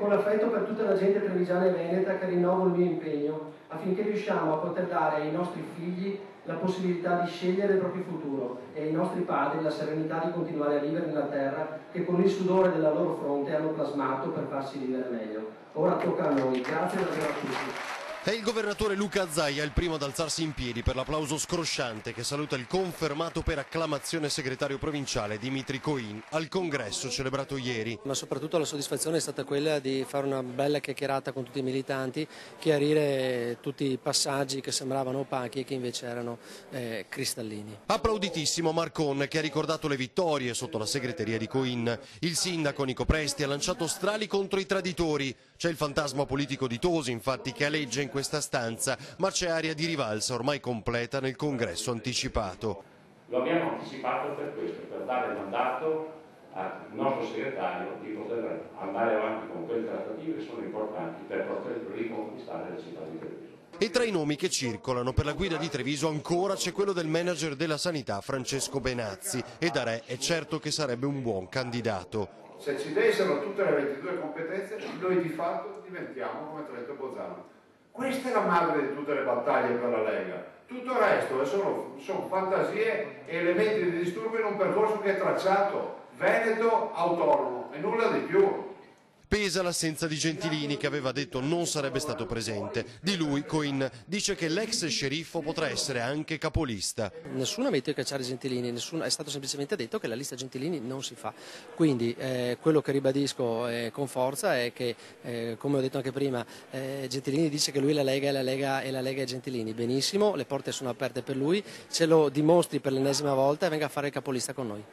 con affetto per tutta la gente trevigiana e veneta che rinnovo il mio impegno affinché riusciamo a poter dare ai nostri figli la possibilità di scegliere il proprio futuro e ai nostri padri la serenità di continuare a vivere nella terra che con il sudore della loro fronte hanno plasmato per farsi vivere meglio. Ora tocca a noi. Grazie davvero a tutti. È il governatore Luca Zaia il primo ad alzarsi in piedi per l'applauso scrosciante che saluta il confermato per acclamazione segretario provinciale Dimitri Coin al congresso celebrato ieri. Ma soprattutto la soddisfazione è stata quella di fare una bella chiacchierata con tutti i militanti, chiarire tutti i passaggi che sembravano opachi e che invece erano cristallini. Applauditissimo Marcon che ha ricordato le vittorie sotto la segreteria di Coin. Il sindaco Nico Presti ha lanciato strali contro i traditori. C'è il fantasma politico di Tosi infatti che aleggia in questa stanza, ma c'è aria di rivalsa ormai completa nel congresso anticipato. Lo abbiamo anticipato per questo, per dare mandato al nostro segretario di poter andare avanti con quelle trattative che sono importanti per poter riconquistare la città di Treviso. E tra i nomi che circolano per la guida di Treviso ancora c'è quello del manager della sanità Francesco Benazzi e da re è certo che sarebbe un buon candidato. Se ci dessero tutte le 22 competenze, noi di fatto diventiamo come Trento Bolzano. Questa è la madre di tutte le battaglie per la Lega. Tutto il resto sono fantasie e elementi di disturbo in un percorso che è tracciato, veneto, autonomo e nulla di più. Pesa l'assenza di Gentilini che aveva detto non sarebbe stato presente. Di lui Coin dice che l'ex sceriffo potrà essere anche capolista. Nessuno ha detto di cacciare Gentilini, è stato semplicemente detto che la lista Gentilini non si fa. Quindi quello che ribadisco con forza è che, come ho detto anche prima, Gentilini dice che lui è la Lega e la Lega è Gentilini. Benissimo, le porte sono aperte per lui, ce lo dimostri per l'ennesima volta e venga a fare il capolista con noi.